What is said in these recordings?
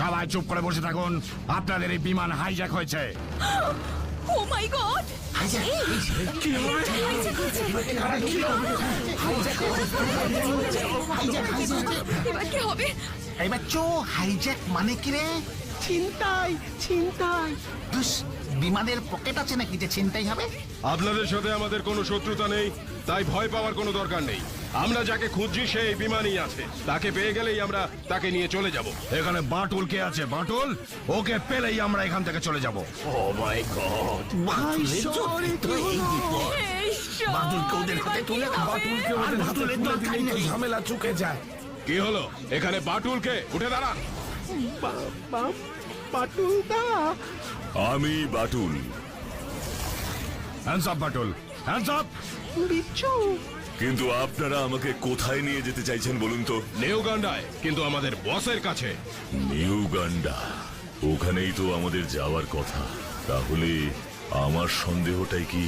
সবাই চুপ করে বসে থাকুন। আপনাদের এই বিমান হাইজ্যাক হয়েছে। ও মাই গড! এবার কি হবে? এই বাচ্চো, হাইজ্যাক মানে কি রে? ছিনতাই ছিনতাই। দুস, বিমানের পকেট আছে নাকি যে ছিনতাই হবে? আপনাদের সাথে আমাদের কোনো শত্রুতা নেই, তাই ভয় পাওয়ার কোনো দরকার নেই। আমরা যাকে খুঁজছি সে এই বিমানই আছে। তাকে পেয়ে গেলেই আমরা তাকে নিয়ে চলে যাব। এখানে বাটুল কে আছে? বাটুল, ওকে পেলেই আমরা এখান থেকে চলে যাব। ও মাই গড, ভাই সরি, কি হলো? এই ঈশ্বর! বাদুলকে ওদের হাতে তুলে দাও। আর বাদুলের দরকার নেই, ঝামেলা চুকে যায়। কি হলো? এখানে বাটুলকে উঠে দাঁড়ান। পাটুলদা, আমি Batul. Hands up Batul, hands up. বিচ্ছু, কিন্তু আপনারা আমাকে কোথায় নিয়ে যেতে চাইছেন বলুন তো? নেউগান্ডায়, কিন্তু আমাদের বসের কাছে। নিউগান্ডা, ওখানেই তো আমাদের যাওয়ার কথা। তাহলে আমার সন্দেহটাই কি?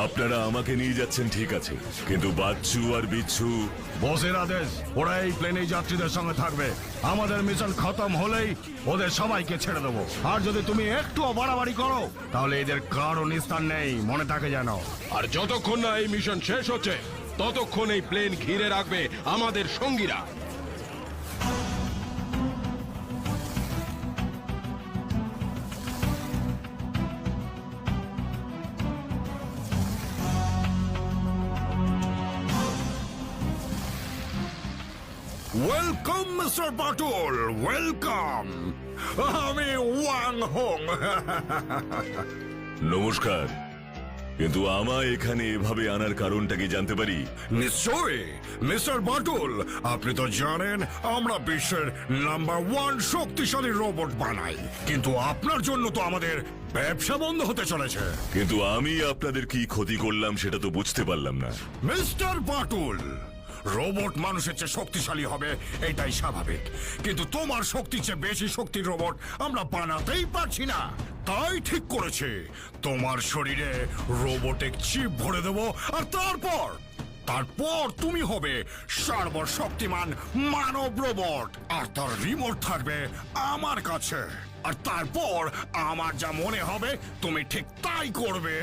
আপনারা আমাকে নিয়ে যাচ্ছেন ঠিক আছে, কিন্তু বাচ্চু আর বিচ্ছু? বসের আদেশ, ওরা এই প্লেনে যাত্রীদের সঙ্গে থাকবে। আমাদের মিশন খতম হলেই ওদের সবাইকে ছেড়ে দেবো। আর যদি তুমি একটুও বাড়াবাড়ি করো তাহলে এদের কারো নিস্তার নেই, মনে থাকে যেন। আর যতক্ষণ না এই মিশন শেষ হচ্ছে ততক্ষণ এই প্লেন ঘিরে রাখবে আমাদের সঙ্গীরা। Welcome mister Batul, welcome. আমি ওয়াং হোং। নমস্কার, কিন্তু আমায় এখানে এভাবে আনার কারণটা কি জানতে পারি? নিশ্চয়ই মিস্টার বাটুল, আপনি তো জানেন আমরা বিশ্বের নাম্বার 1 শক্তিশালী রোবট বানাই, কিন্তু আপনার জন্য তো আমাদের ব্যবসা বন্ধ হতে চলেছে। কিন্তু আমি আপনাদের কি ক্ষতি করলাম সেটা তো বুঝতে পারলাম না। মিস্টার বাটুল, রোবট মানুষের চেয়ে শক্তিশালী হবে এটাই স্বাভাবিক, কিন্তু তোমার শক্তির চেয়ে বেশি শক্তির রোবট আমরা বানাতেই পারছি না। তাই ঠিক করেছে তোমার শরীরে রোবটিক চিপ ভরে দেব, আর তারপর তুমি হবে সর্বশক্তিমান মানব রোবট, আর তার রিমোট থাকবে আমার কাছে। আর তারপর আমার যা মনে হবে তুমি ঠিক তাই করবে।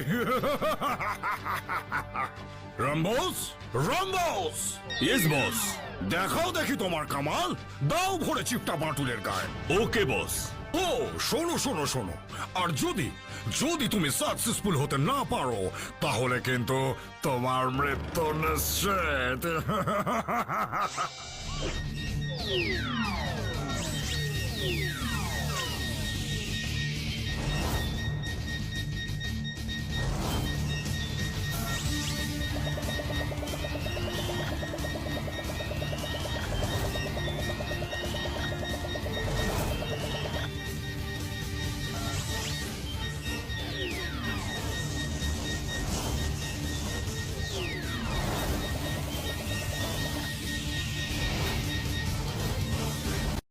রাম্বোস, রাম্বোস! Yes boss. দেখাও দেখি তোমার কামাল। দাও ভরে চিপটা বাটুলের গায়ে। ওকে বস। ও শোনো শোনো শোনো, আর যদি তুমি সাকসেসফুল হতে না পারো তাহলে কিন্তু তোমার মৃত্যু নিশ্চিত।